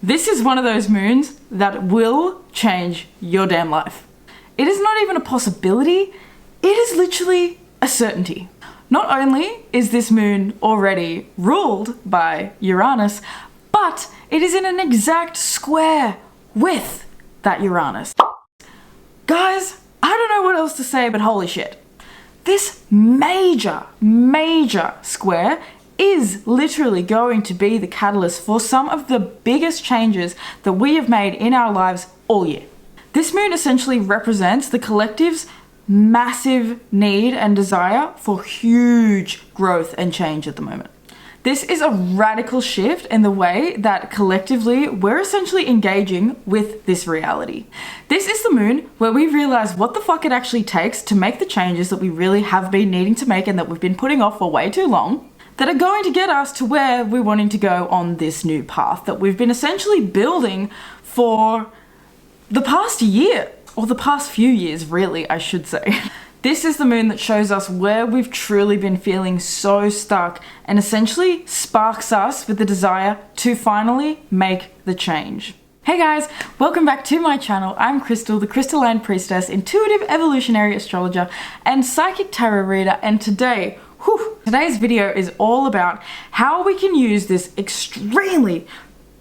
This is one of those moons that will change your damn life. It is not even a possibility, it is literally a certainty. Not only is this moon already ruled by Uranus, but it is in an exact square with that Uranus. Guys, I don't know what else to say, but holy shit. This major square is literally going to be the catalyst for some of the biggest changes that we have made in our lives all year. This moon essentially represents the collective's massive need and desire for huge growth and change at the moment. This is a radical shift in the way that collectively we're essentially engaging with this reality. This is the moon where we realize what the fuck it actually takes to make the changes that we really have been needing to make and that we've been putting off for way too long, that are going to get us to where we're wanting to go on this new path that we've been essentially building for the past year, or the past few years really, I should say. This is the moon that shows us where we've truly been feeling so stuck and essentially sparks us with the desire to finally make the change. Hey guys, welcome back to my channel. I'm Crystal, the Crystalline Priestess, intuitive evolutionary astrologer and psychic tarot reader, and today's video is all about how we can use this extremely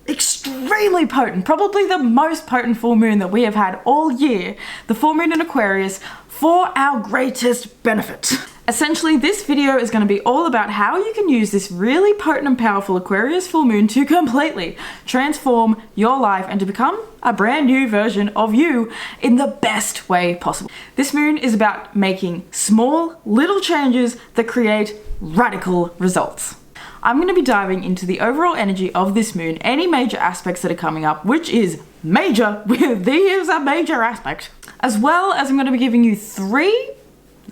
potent, probably the most potent full moon that we have had all year, the full moon in Aquarius, for our greatest benefit. Essentially, this video is going to be all about how you can use this really potent and powerful Aquarius full moon to completely transform your life and to become a brand new version of you in the best way possible. This moon is about making small, little changes that create radical results. I'm going to be diving into the overall energy of this moon, any major aspects that are coming up, which is major, these are major aspects, as well as I'm going to be giving you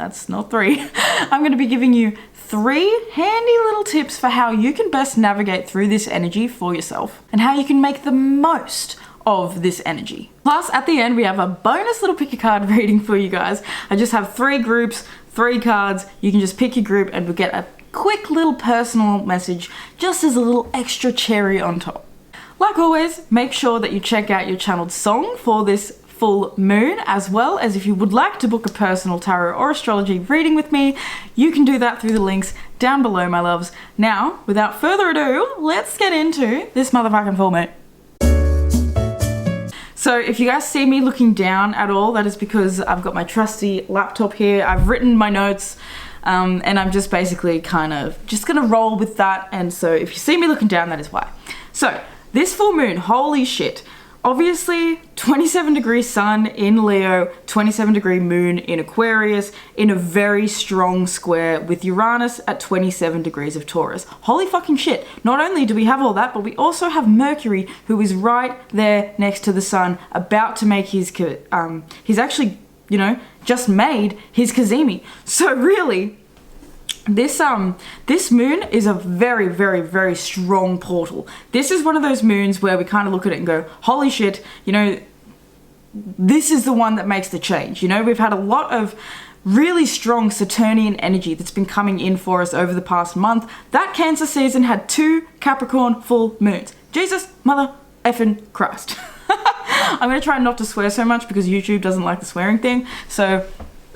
I'm going to be giving you three handy little tips for how you can best navigate through this energy for yourself and how you can make the most of this energy. Plus, at the end, we have a bonus little pick a card reading for you guys. I just have 3 groups, 3 cards. You can just pick your group and we'll get a quick little personal message just as a little extra cherry on top. Like always, make sure that you check out your channeled song for this full moon, as well as if you would like to book a personal tarot or astrology reading with me, you can do that through the links down below, my loves. Now, without further ado, let's get into this motherfucking full moon. So if you guys see me looking down at all, that is because I've got my trusty laptop here. I've written my notes and I'm just basically kind of just gonna roll with that. And so if you see me looking down, that is why. So this full moon, holy shit. Obviously 27 degree sun in Leo, 27 degree moon in Aquarius, in a very strong square with Uranus at 27 degrees of Taurus. Holy fucking shit. Not only do we have all that, but we also have Mercury, who is right there next to the sun, about to make his, he's actually, you know, just made his Cazimi. So really, this moon is a very strong portal. This is one of those moons where we kind of look at it and go, holy shit, you know, this is the one that makes the change. You know, we've had a lot of really strong Saturnian energy that's been coming in for us over the past month. That Cancer season had 2 Capricorn full moons. Jesus mother effing Christ. I'm going to try not to swear so much because YouTube doesn't like the swearing thing. So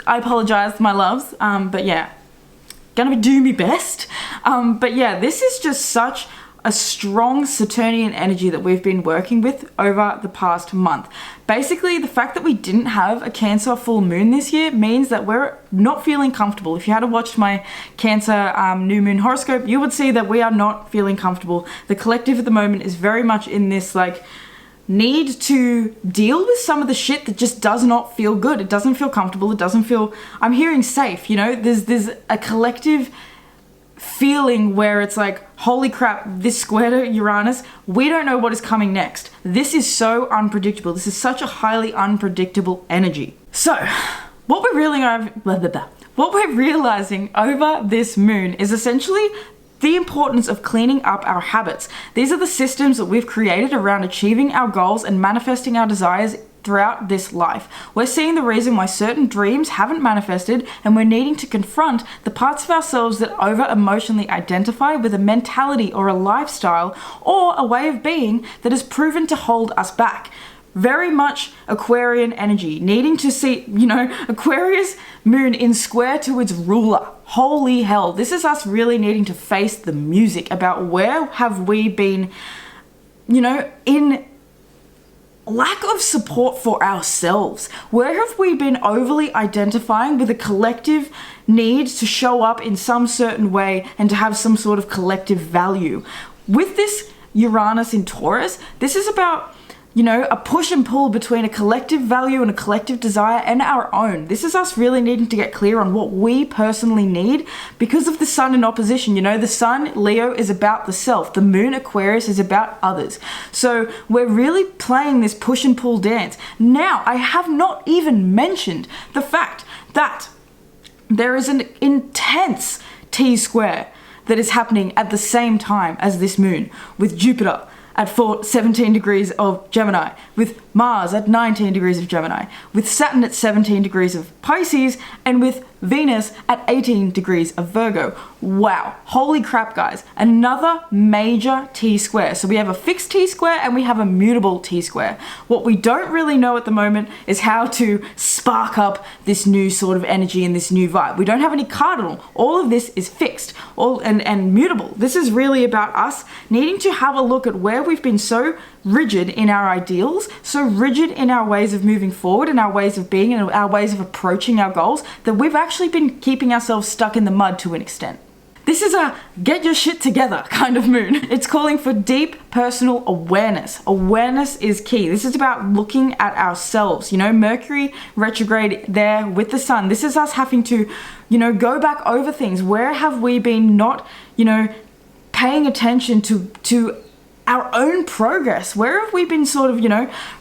I apologize, my loves. But yeah, gonna do me best. But yeah, this is just such a strong Saturnian energy that we've been working with over the past month. Basically, the fact that we didn't have a Cancer full moon this year means that we're not feeling comfortable. If you had watched my Cancer new moon horoscope, you would see that we are not feeling comfortable. The collective at the moment is very much in this like need to deal with some of the shit that just does not feel good. It doesn't feel comfortable. It doesn't feel, I'm hearing safe, you know, there's a collective feeling where it's like, holy crap, this square to Uranus, we don't know what is coming next. This is so unpredictable. This is such a highly unpredictable energy. So what we're realizing over this moon is essentially the importance of cleaning up our habits. These are the systems that we've created around achieving our goals and manifesting our desires throughout this life. We're seeing the reason why certain dreams haven't manifested, and we're needing to confront the parts of ourselves that over emotionally identify with a mentality or a lifestyle or a way of being that has proven to hold us back. Very much Aquarian energy, needing to see, Aquarius moon in square to its ruler. Holy hell. This is us really needing to face the music about where have we been, in lack of support for ourselves. Where have we been overly identifying with a collective need to show up in some certain way and to have some sort of collective value? With this Uranus in Taurus, this is about a push and pull between a collective value and a collective desire and our own. This is us really needing to get clear on what we personally need because of the sun in opposition. The sun, Leo, is about the self. The moon, Aquarius, is about others. So we're really playing this push and pull dance. Now, I have not even mentioned the fact that there is an intense T-square that is happening at the same time as this moon with Jupiter at 17 degrees of Gemini, with Mars at 19 degrees of Gemini, with Saturn at 17 degrees of Pisces, and with Venus at 18 degrees of Virgo. Wow, holy crap, guys. Another major T-square. So we have a fixed T-square and we have a mutable T-square. What we don't really know at the moment is how to spark up this new sort of energy and this new vibe. We don't have any cardinal. All of this is fixed and mutable. This is really about us needing to have a look at where we've been so rigid in our ideals, so rigid in our ways of moving forward and our ways of being and our ways of approaching our goals, that we've actually been keeping ourselves stuck in the mud to an extent. This is a get your shit together kind of moon. It's calling for deep personal awareness. Awareness is key. This is about looking at ourselves. Mercury retrograde there with the sun. This is us having to, go back over things. Where have we been not, paying attention to our own progress? Where have we been sort of,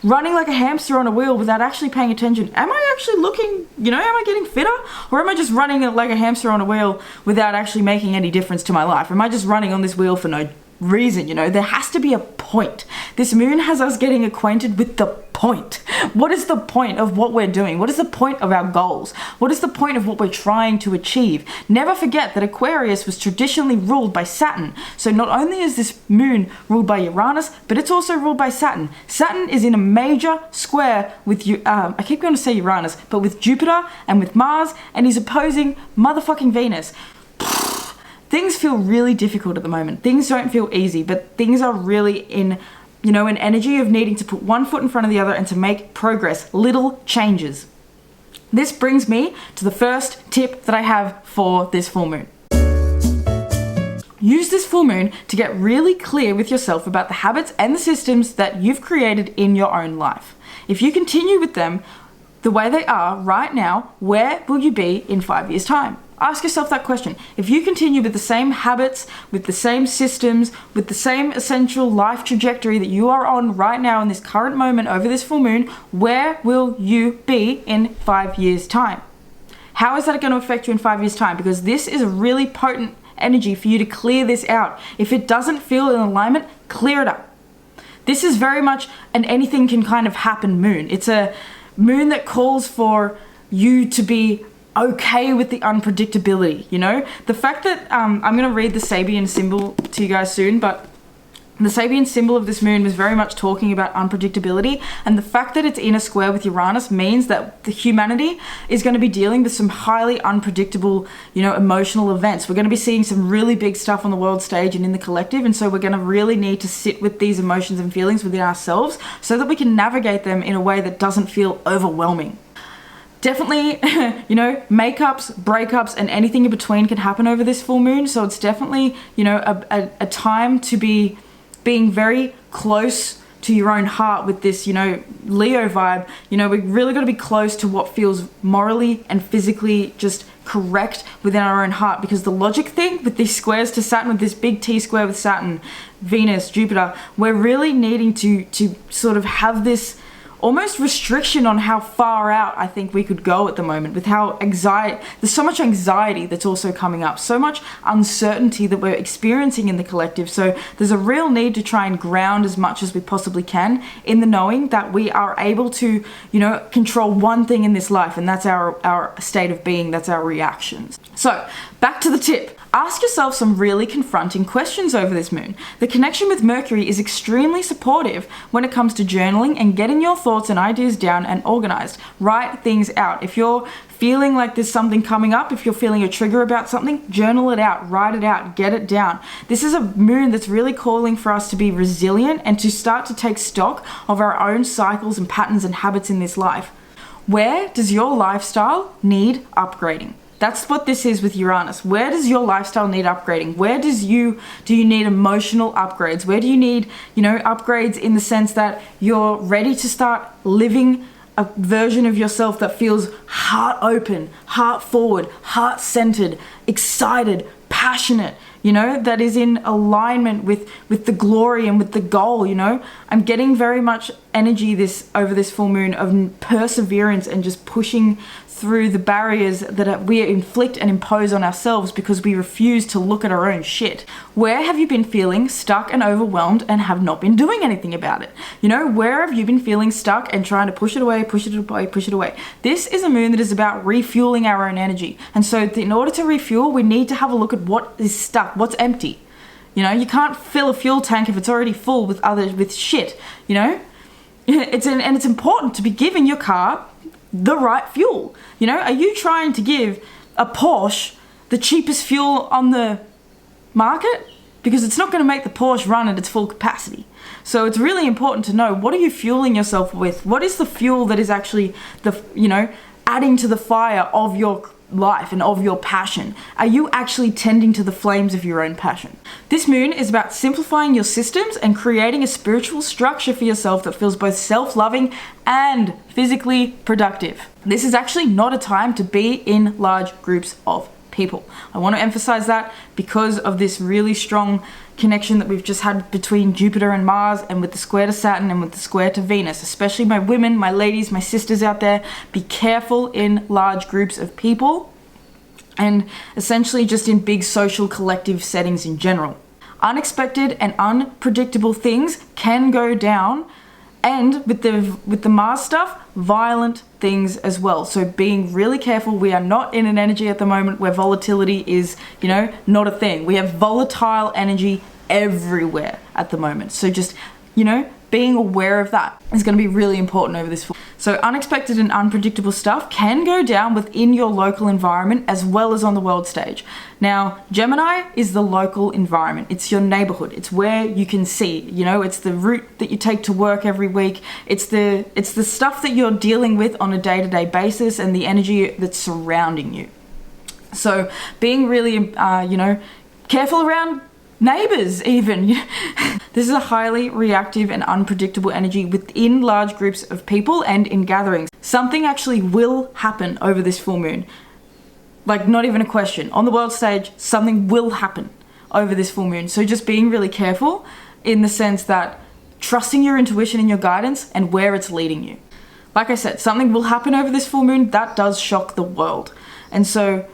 running like a hamster on a wheel without actually paying attention? Am I actually looking, am I getting fitter? Or am I just running like a hamster on a wheel without actually making any difference to my life? Am I just running on this wheel for no reason? There has to be a point. This moon has us getting acquainted with the point. What is the point of what we're doing? What is the point of our goals? What is the point of what we're trying to achieve? Never forget that Aquarius was traditionally ruled by Saturn. So not only is this moon ruled by Uranus, but it's also ruled by Saturn. Saturn is in a major square with I keep going to say Uranus, but with Jupiter and with Mars, and he's opposing motherfucking Venus. Things feel really difficult at the moment. Things don't feel easy, but things are really in, an energy of needing to put one foot in front of the other and to make progress, little changes. This brings me to the first tip that I have for this full moon. Use this full moon to get really clear with yourself about the habits and the systems that you've created in your own life. If you continue with them the way they are right now, where will you be in 5 years' time? Ask yourself that question. If you continue with the same habits, with the same systems, with the same essential life trajectory that you are on right now in this current moment over this full moon, where will you be in 5 years' time? How is that going to affect you in 5 years' time? Because this is a really potent energy for you to clear this out. If it doesn't feel in alignment, clear it up. This is very much an anything can kind of happen moon. It's a moon that calls for you to be okay with the unpredictability, The fact that, I'm going to read the Sabien Symbol to you guys soon, but the Sabien Symbol of this moon was very much talking about unpredictability, and the fact that it's in a square with Uranus means that the humanity is going to be dealing with some highly unpredictable, emotional events. We're going to be seeing some really big stuff on the world stage and in the collective, and so we're going to really need to sit with these emotions and feelings within ourselves so that we can navigate them in a way that doesn't feel overwhelming. Definitely, makeups, breakups, and anything in between can happen over this full moon. So it's definitely, a time to be being very close to your own heart with this, Leo vibe. We really got to be close to what feels morally and physically just correct within our own heart, because the logic thing with these squares to Saturn, with this big T square with Saturn, Venus, Jupiter, we're really needing to sort of have this almost restriction on how far out I think we could go at the moment, with how there's so much anxiety that's also coming up, so much uncertainty that we're experiencing in the collective. So there's a real need to try and ground as much as we possibly can in the knowing that we are able to, you know, control one thing in this life, and that's our state of being, that's our reactions. So back to the tip. Ask yourself some really confronting questions over this moon. The connection with Mercury is extremely supportive when it comes to journaling and getting your thoughts and ideas down and organized. Write things out. If you're feeling like there's something coming up, if you're feeling a trigger about something, journal it out, write it out, get it down. This is a moon that's really calling for us to be resilient and to start to take stock of our own cycles and patterns and habits in this life. Where does your lifestyle need upgrading? That's what this is with Uranus. Where does your lifestyle need upgrading? Where do you need emotional upgrades? Where do you need, you know, upgrades in the sense that you're ready to start living a version of yourself that feels heart open, heart forward, heart centered, excited, passionate, you know, that is in alignment with the glory and with the goal, you know? I'm getting very much energy over this full moon of perseverance and just pushing through the barriers that we inflict and impose on ourselves because we refuse to look at our own shit. Where have you been feeling stuck and overwhelmed and have not been doing anything about it? You know, where have you been feeling stuck and trying to push it away, push it away, push it away? This is a moon that is about refueling our own energy. And so in order to refuel, we need to have a look at what is stuck, what's empty. You know, you can't fill a fuel tank if it's already full with shit, you know? It's important to be giving your car the right fuel. You know, are you trying to give a Porsche the cheapest fuel on the market? Because it's not going to make the Porsche run at its full capacity. So it's really important to know, what are you fueling yourself with? What is the fuel that is actually adding to the fire of your life and of your passion? Are you actually tending to the flames of your own passion? This moon is about simplifying your systems and creating a spiritual structure for yourself that feels both self-loving and physically productive. This is actually not a time to be in large groups of people. I want to emphasize that because of this really strong connection that we've just had between Jupiter and Mars, and with the square to Saturn and with the square to Venus. Especially my women, my ladies, my sisters out there, be careful in large groups of people and essentially just in big social collective settings in general. Unexpected and unpredictable things can go down, and with the Mars stuff, violent things as well. So being really careful. We are not in an energy at the moment where volatility is, you know, not a thing. We have volatile energy everywhere at the moment. So just, you know, being aware of that is going to be really important over this. So unexpected and unpredictable stuff can go down within your local environment as well as on the world stage. Now, Gemini is the local environment. It's your neighborhood. It's where you can see, you know, it's the route that you take to work every week. It's the stuff that you're dealing with on a day-to-day basis and the energy that's surrounding you. So being really, careful around neighbors even. This is a highly reactive and unpredictable energy within large groups of people and in gatherings. Something actually will happen over this full moon. Like, not even a question. On the world stage, something will happen over this full moon. So just being really careful in the sense that trusting your intuition and your guidance and where it's leading you. Like I said, something will happen over this full moon that does shock the world. And so,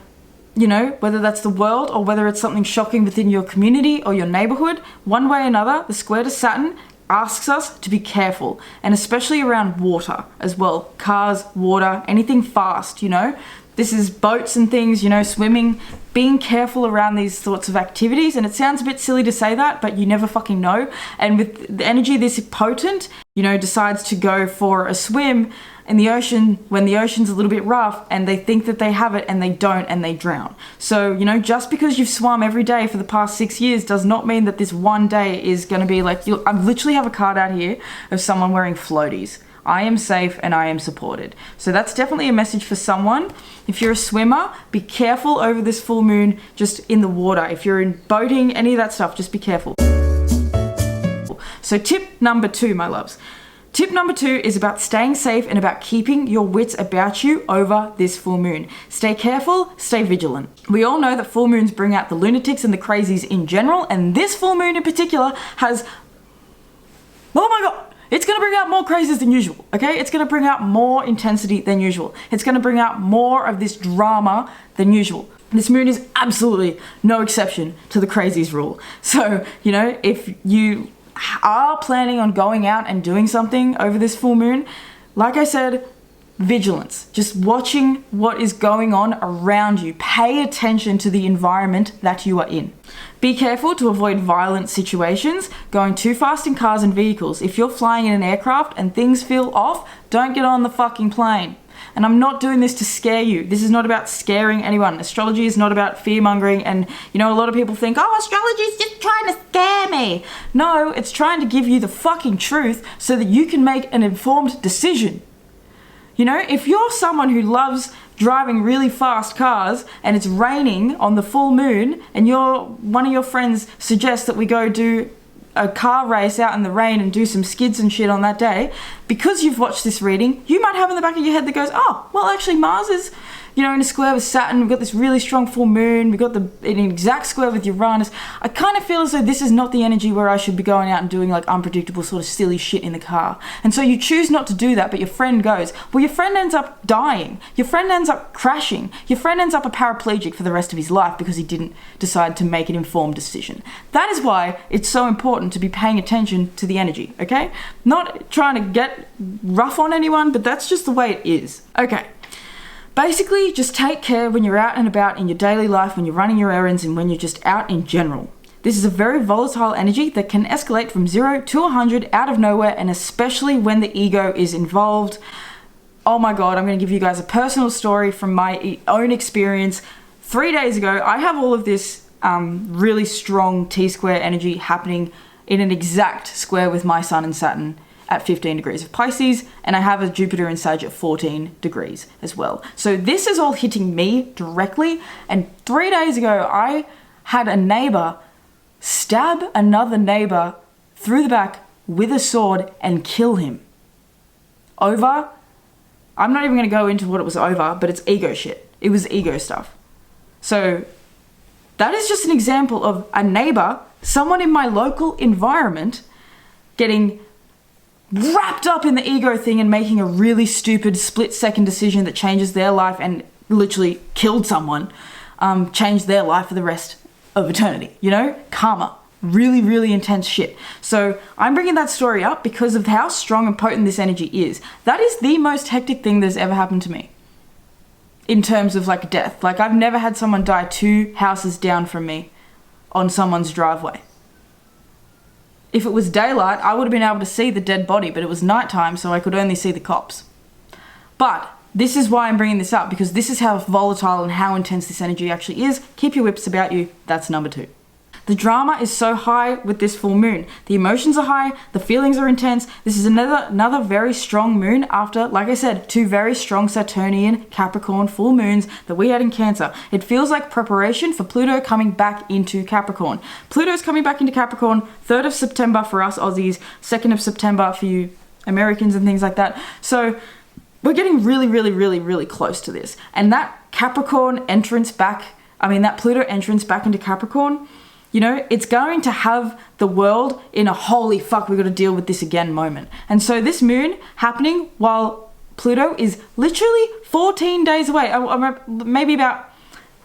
you know, whether that's the world or whether it's something shocking within your community or your neighborhood, one way or another, the square to Saturn asks us to be careful, and especially around water as well. Cars, water, anything fast, you know. This is boats and things, you know, swimming, being careful around these sorts of activities. And it sounds a bit silly to say that, but you never fucking know. And with the energy this potent, you know, decides to go for a swim in the ocean when the ocean's a little bit rough, and they think that they have it and they don't, and they drown. So, you know, just because you've swum every day for the past 6 years does not mean that this one day is going to be like, I literally have a card out here of someone wearing floaties. I am safe and I am supported. So that's definitely a message for someone. If you're a swimmer, be careful over this full moon just in the water. If you're in boating, any of that stuff, just be careful. So tip number 2, my loves. Tip number 2 is about staying safe and about keeping your wits about you over this full moon. Stay careful, stay vigilant. We all know that full moons bring out the lunatics and the crazies in general, and this full moon in particular has, oh my God, It's going to bring out more crazies than usual, okay? It's going to bring out more intensity than usual. It's going to bring out more of this drama than usual. This moon is absolutely no exception to the crazies rule. So, you know, if you are planning on going out and doing something over this full moon, like I said, vigilance, just watching what is going on around you. Pay attention to the environment that you are in. Be careful to avoid violent situations, going too fast in cars and vehicles. If you're flying in an aircraft and things feel off, don't get on the fucking plane. And I'm not doing this to scare you. This is not about scaring anyone. Astrology is not about fear-mongering, and you know, a lot of people think, oh, astrology is just trying to scare me. No, it's trying to give you the fucking truth so that you can make an informed decision. You know, if you're someone who loves driving really fast cars and it's raining on the full moon and one of your friends suggests that we go do a car race out in the rain and do some skids and shit on that day, because you've watched this reading, you might have in the back of your head that goes, oh, well, actually Mars is, you know, in a square with Saturn. We've got this really strong full moon. We've got an exact square with Uranus. I kind of feel as though this is not the energy where I should be going out and doing like unpredictable sort of silly shit in the car. And so you choose not to do that, but your friend goes. Well, your friend ends up dying. Your friend ends up crashing. Your friend ends up a paraplegic for the rest of his life because he didn't decide to make an informed decision. That is why it's so important to be paying attention to the energy, okay? Not trying to get rough on anyone, but that's just the way it is. Okay. Basically, just take care when you're out and about in your daily life, when you're running your errands, and when you're just out in general. This is a very volatile energy that can escalate from 0 to 100 out of nowhere, and especially when the ego is involved. Oh my God, I'm going to give you guys a personal story from my own experience. 3 days ago, I have all of this really strong T-square energy happening in an exact square with my Sun and Saturn at 15 degrees of Pisces, and I have a Jupiter in Sag at 14 degrees as well. So this is all hitting me directly, and 3 days ago I had a neighbor stab another neighbor through the back with a sword and kill him. Over, I'm not even going to go into what it was over, but it's ego shit. It was ego stuff. So that is just an example of a neighbor, someone in my local environment, getting wrapped up in the ego thing and making a really stupid split-second decision that changes their life and literally killed someone, changed their life for the rest of eternity. You know? Karma. Really, really intense shit. So I'm bringing that story up because of how strong and potent this energy is. That is the most hectic thing that's ever happened to me in terms of like death. Like, I've never had someone die 2 houses down from me on someone's driveway. If it was daylight, I would have been able to see the dead body, but it was nighttime, so I could only see the cops. But this is why I'm bringing this up, because this is how volatile and how intense this energy actually is. Keep your whips about you. That's number 2. The drama is so high with this full moon. The emotions are high, the feelings are intense. This is another very strong moon after, like I said, 2 very strong Saturnian Capricorn full moons that we had in Cancer. It feels like preparation for Pluto coming back into Capricorn. Pluto's coming back into Capricorn 3rd of September for us Aussies, 2nd of September for you Americans and things like that. So we're getting really, really, really, really close to this. And that Capricorn entrance back, that Pluto entrance back into Capricorn, you know, it's going to have the world in a holy fuck, we've got to deal with this again moment. And so this moon happening while Pluto is literally 14 days away, maybe about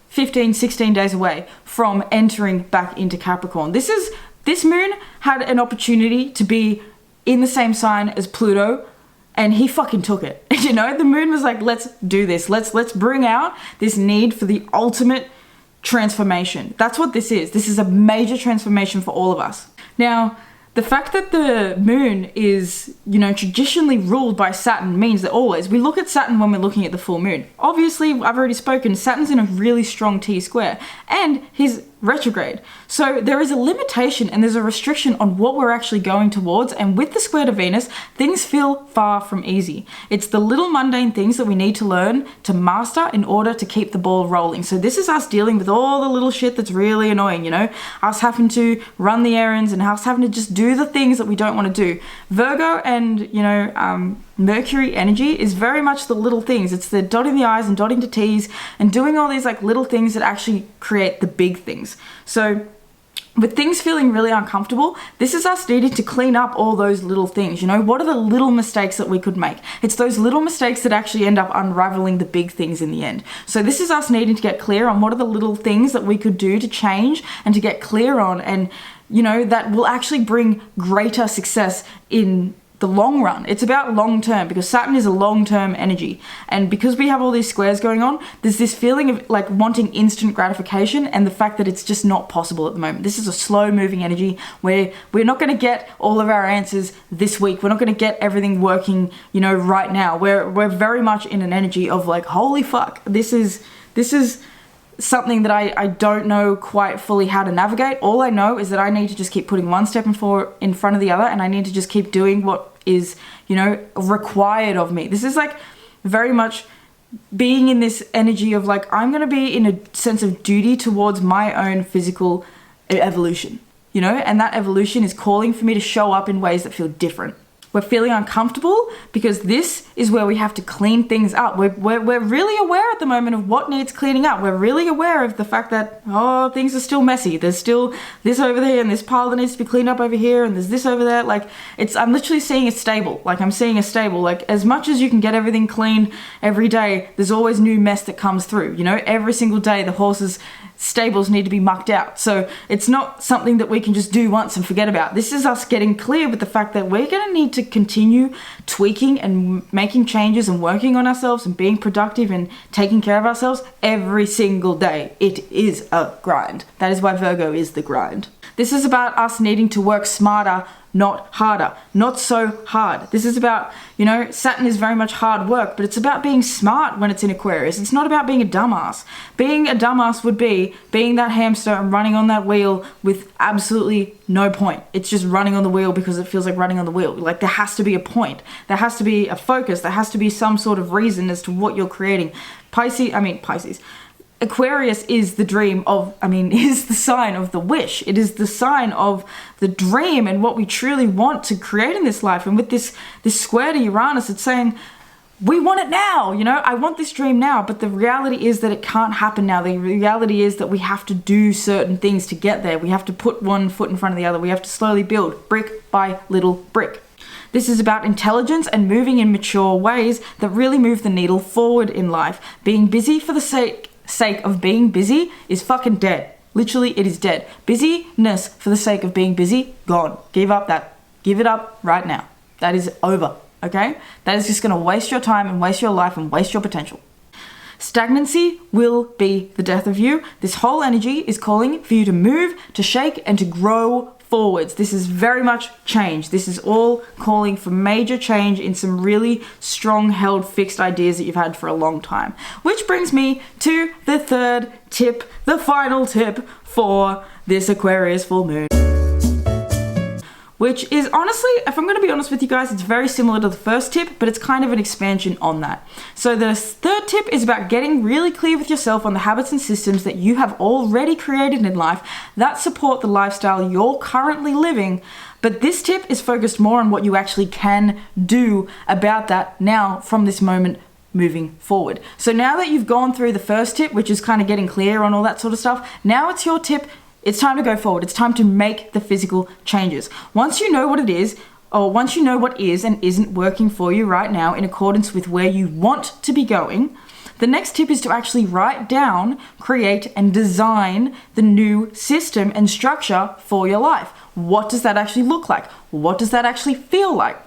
15, 16 days away from entering back into Capricorn. This moon had an opportunity to be in the same sign as Pluto, and he fucking took it. You know, the moon was like, let's do this. Let's bring out this need for the ultimate transformation. That's what this is. This is a major transformation for all of us. Now, the fact that the moon is, you know, traditionally ruled by Saturn means that always we look at Saturn when we're looking at the full moon. Obviously, I've already spoken, Saturn's in a really strong T-square and he's retrograde. So there is a limitation and there's a restriction on what we're actually going towards, and with the square to Venus, things feel far from easy. It's the little mundane things that we need to learn to master in order to keep the ball rolling. So this is us dealing with all the little shit that's really annoying, you know, us having to run the errands and us having to just do the things that we don't want to do. Virgo and, you know, Mercury energy is very much the little things. It's the dotting the I's and dotting the T's and doing all these like little things that actually create the big things. So with things feeling really uncomfortable, this is us needing to clean up all those little things. You know, what are the little mistakes that we could make? It's those little mistakes that actually end up unraveling the big things in the end. So this is us needing to get clear on what are the little things that we could do to change and to get clear on, and, you know, that will actually bring greater success in the long run. It's about long term, because Saturn is a long term energy, and because we have all these squares going on, there's this feeling of like wanting instant gratification, and the fact that it's just not possible at the moment. This is a slow moving energy where we're not going to get all of our answers this week. We're not going to get everything working, you know, right now. We're very much in an energy of like, holy fuck, this is something that I don't know quite fully how to navigate. All I know is that I need to just keep putting one step in front of the other, and I need to just keep doing what is, you know, required of me. This is like very much being in this energy of like, I'm going to be in a sense of duty towards my own physical evolution, you know, and that evolution is calling for me to show up in ways that feel different. We're feeling uncomfortable because this is where we have to clean things up. We're really aware at the moment of what needs cleaning up. We're really aware of the fact that, oh, things are still messy. There's still this over there and this pile that needs to be cleaned up over here, and there's this over there. Like, I'm literally seeing a stable. Like, I'm seeing a stable. Like, as much as you can get everything clean every day, there's always new mess that comes through. You know, every single day the horses' stables need to be mucked out. So it's not something that we can just do once and forget about. This is us getting clear with the fact that we're going to need to continue tweaking and making changes and working on ourselves and being productive and taking care of ourselves every single day. It is a grind. That is why Virgo is the grind. This is about us needing to work smarter, not harder, not so hard. This is about, you know, Saturn is very much hard work, but it's about being smart when it's in Aquarius. It's not about being a dumbass. Being a dumbass would be being that hamster and running on that wheel with absolutely no point. It's just running on the wheel because it feels like running on the wheel. Like, there has to be a point. There has to be a focus. There has to be some sort of reason as to what you're creating. Pisces. Aquarius is the dream of, is the sign of the wish. It is the sign of the dream and what we truly want to create in this life. And with this square to Uranus, it's saying, we want it now, you know, I want this dream now. But the reality is that it can't happen now. The reality is that we have to do certain things to get there. We have to put one foot in front of the other. We have to slowly build brick by little brick. This is about intelligence and moving in mature ways that really move the needle forward in life. Being busy for the sake of being busy is fucking dead. Literally, it is dead. Busyness for the sake of being busy, gone. Give up that. Give it up right now. That is over, okay? That is just going to waste your time and waste your life and waste your potential. Stagnancy will be the death of you. This whole energy is calling for you to move, to shake, and to grow forwards. This is very much change. This is all calling for major change in some really strong held fixed ideas that you've had for a long time. Which brings me to the third tip, the final tip for this Aquarius full moon. Which is honestly, if I'm going to be honest with you guys, it's very similar to the first tip, but it's kind of an expansion on that. So the third tip is about getting really clear with yourself on the habits and systems that you have already created in life that support the lifestyle you're currently living. But this tip is focused more on what you actually can do about that now from this moment moving forward. So now that you've gone through the first tip, which is kind of getting clear on all that sort of stuff, now it's your tip. It's time to go forward. It's time to make the physical changes. Once you know what it is, or once you know what is and isn't working for you right now in accordance with where you want to be going, the next tip is to actually write down, create, and design the new system and structure for your life. What does that actually look like? What does that actually feel like?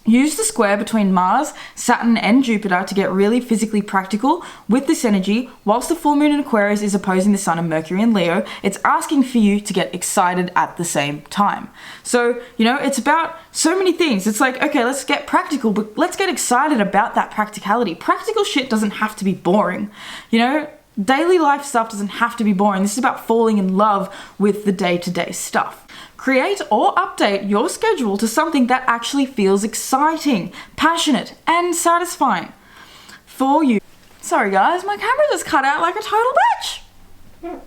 Use the square between Mars, Saturn, and Jupiter to get really physically practical with this energy. Whilst the full moon in Aquarius is opposing the Sun and Mercury in Leo, it's asking for you to get excited at the same time. So, you know, it's about so many things. It's like, okay, let's get practical, but let's get excited about that practicality. Practical shit doesn't have to be boring. You know, daily life stuff doesn't have to be boring. This is about falling in love with the day-to-day stuff. Create or update your schedule to something that actually feels exciting, passionate, and satisfying for you. Sorry guys, my camera just cut out like a total bitch.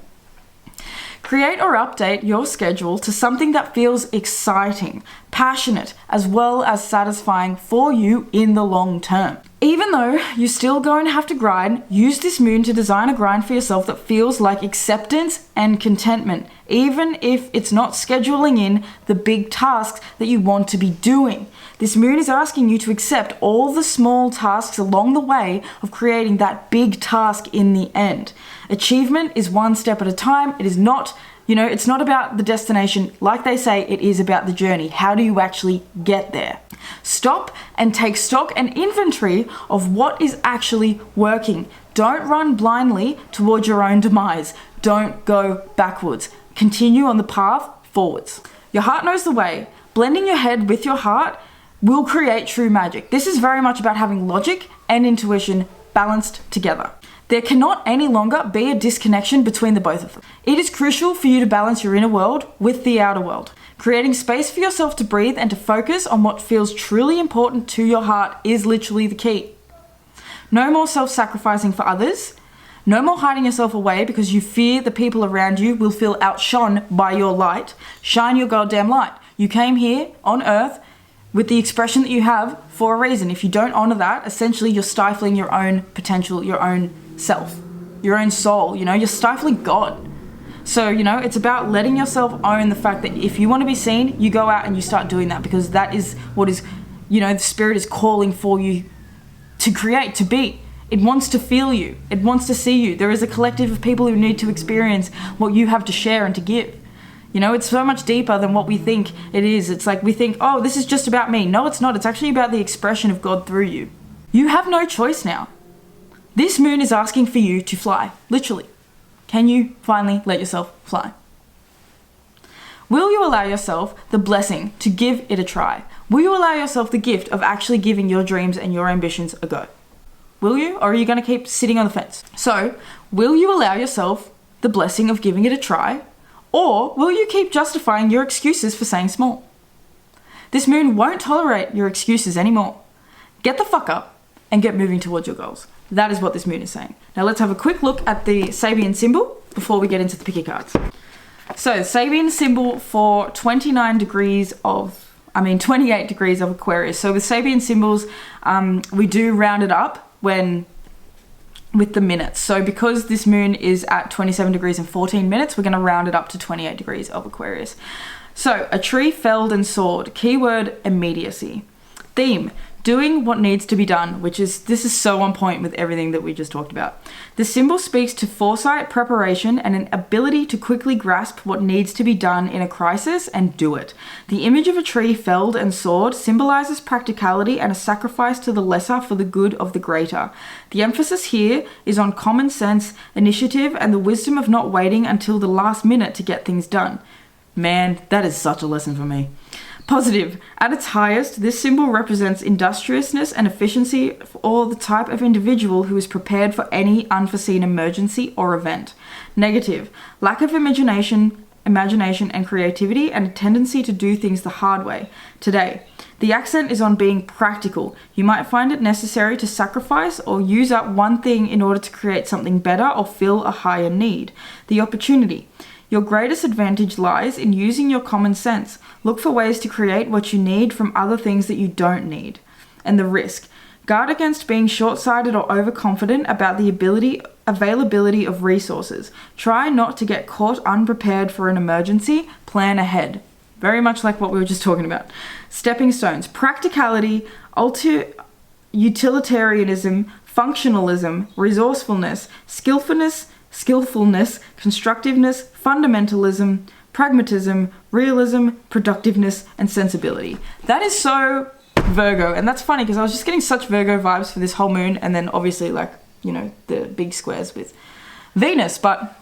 Create or update your schedule to something that feels exciting, passionate, as well as satisfying for you in the long term. Even though you're still going to have to grind, use this moon to design a grind for yourself that feels like acceptance and contentment, even if it's not scheduling in the big tasks that you want to be doing. This moon is asking you to accept all the small tasks along the way of creating that big task in the end. Achievement is one step at a time. It is not, it's not about the destination. Like they say, it is about the journey. How do you actually get there? Stop and take stock and inventory of what is actually working. Don't run blindly towards your own demise. Don't go backwards. Continue on the path forwards. Your heart knows the way. Blending your head with your heart will create true magic. This is very much about having logic and intuition balanced together. There cannot any longer be a disconnection between the both of them. It is crucial for you to balance your inner world with the outer world. Creating space for yourself to breathe and to focus on what feels truly important to your heart is literally the key. No more self-sacrificing for others. No more hiding yourself away because you fear the people around you will feel outshone by your light. Shine your goddamn light. You came here on earth with the expression that you have for a reason. If you don't honor that, essentially you're stifling your own potential, your own self, your own soul. You're stifling God. So, it's about letting yourself own the fact that if you want to be seen, you go out and you start doing that, because that is what is, the spirit is calling for you to create, to be. It wants to feel you. It wants to see you. There is a collective of people who need to experience what you have to share and to give. It's so much deeper than what we think it is. It's like we think, oh, this is just about me. No, it's not. It's actually about the expression of God through you. You have no choice now. This moon is asking for you to fly, literally. Can you finally let yourself fly? Will you allow yourself the blessing to give it a try? Will you allow yourself the gift of actually giving your dreams and your ambitions a go? Will you? Or are you going to keep sitting on the fence? So, will you allow yourself the blessing of giving it a try? Or will you keep justifying your excuses for saying small? This moon won't tolerate your excuses anymore. Get the fuck up and get moving towards your goals. That is what this moon is saying. Now let's have a quick look at the Sabien symbol before we get into the picky cards. So Sabien symbol for 28 degrees of Aquarius. So with Sabien symbols, we do round it up with the minutes. So because this moon is at 27 degrees and 14 minutes, we're going to round it up to 28 degrees of Aquarius. So a tree felled and sawed. Keyword immediacy. Theme: doing what needs to be done, this is so on point with everything that we just talked about. The symbol speaks to foresight, preparation, and an ability to quickly grasp what needs to be done in a crisis and do it. The image of a tree felled and sawed symbolizes practicality and a sacrifice to the lesser for the good of the greater. The emphasis here is on common sense, initiative, and the wisdom of not waiting until the last minute to get things done. Man, that is such a lesson for me. Positive. At its highest, this symbol represents industriousness and efficiency for the type of individual who is prepared for any unforeseen emergency or event. Negative. Lack of imagination and creativity, and a tendency to do things the hard way. Today, the accent is on being practical. You might find it necessary to sacrifice or use up one thing in order to create something better or fill a higher need. The opportunity. Your greatest advantage lies in using your common sense. Look for ways to create what you need from other things that you don't need. And the risk. Guard against being short-sighted or overconfident about the availability of resources. Try not to get caught unprepared for an emergency. Plan ahead. Very much like what we were just talking about. Stepping stones. Practicality, utilitarianism, functionalism, resourcefulness, skillfulness, constructiveness, fundamentalism, pragmatism, realism, productiveness, and sensibility. That is so Virgo, and that's funny because I was just getting such Virgo vibes for this whole moon, and then obviously the big squares with Venus, but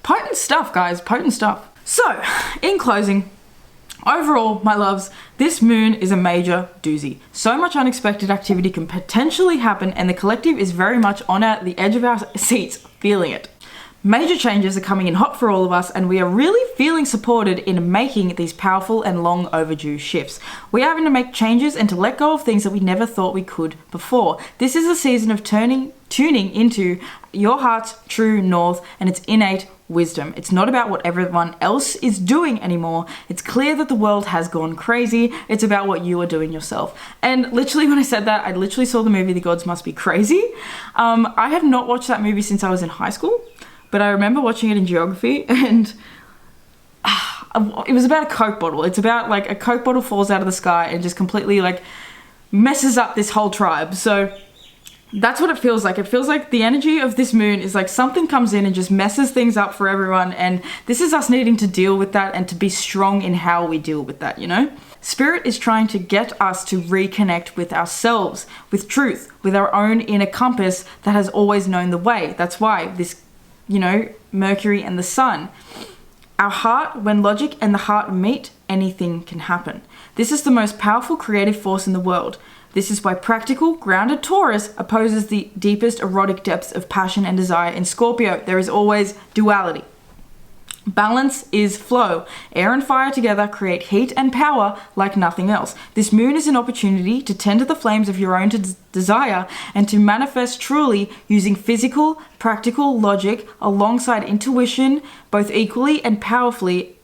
potent stuff, guys, potent stuff. So, in closing, overall, my loves, this moon is a major doozy. So much unexpected activity can potentially happen, and the collective is very much on the edge of our seats, feeling it. Major changes are coming in hot for all of us, and we are really feeling supported in making these powerful and long overdue shifts. We are having to make changes and to let go of things that we never thought we could before. This is a season of tuning into your heart's true north and its innate wisdom. It's not about what everyone else is doing anymore. It's clear that the world has gone crazy. It's about what you are doing yourself. And literally when I said that, I literally saw the movie The Gods Must Be Crazy. I have not watched that movie since I was in high school, but I remember watching it in geography, and it was about a Coke bottle. It's about like a Coke bottle falls out of the sky and just completely like messes up this whole tribe. So that's what it feels like. It feels like the energy of this moon is like something comes in and just messes things up for everyone. And this is us needing to deal with that and to be strong in how we deal with that, you know? Spirit is trying to get us to reconnect with ourselves, with truth, with our own inner compass that has always known the way. That's why this, you know, Mercury and the Sun. Our heart, when logic and the heart meet, anything can happen. This is the most powerful creative force in the world. This is why practical, grounded Taurus opposes the deepest erotic depths of passion and desire in Scorpio. There is always duality. Balance is flow. Air and fire together create heat and power like nothing else. This moon is an opportunity to tend to the flames of your own desire and to manifest truly using physical, practical logic alongside intuition, both equally and powerfully,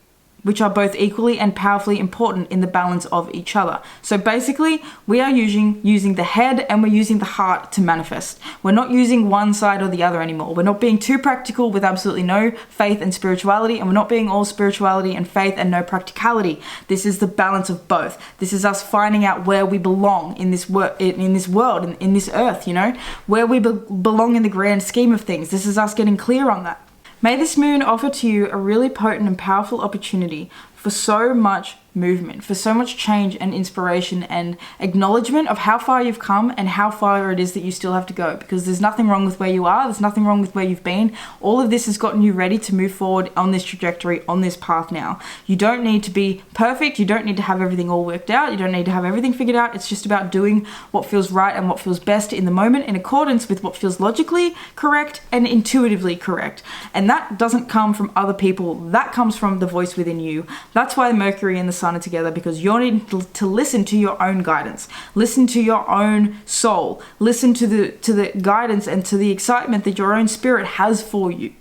which are both equally and powerfully important in the balance of each other. So basically, we are using the head and we're using the heart to manifest. We're not using one side or the other anymore. We're not being too practical with absolutely no faith and spirituality, and we're not being all spirituality and faith and no practicality. This is the balance of both. This is us finding out where we belong in this world, in this earth, you know, where we belong in the grand scheme of things. This is us getting clear on that. May this moon offer to you a really potent and powerful opportunity for so much movement, for so much change and inspiration and acknowledgement of how far you've come and how far it is that you still have to go, because there's nothing wrong with where you are. There's nothing wrong with where you've been. All of this has gotten you ready to move forward on this trajectory, on this path now. You don't need to be perfect. You don't need to have everything all worked out. You don't need to have everything figured out. It's just about doing what feels right and what feels best in the moment in accordance with what feels logically correct and intuitively correct. And that doesn't come from other people. That comes from the voice within you. That's why Mercury and the Sun are together, because you're needing to listen to your own guidance, listen to your own soul, listen to the guidance and to the excitement that your own spirit has for you.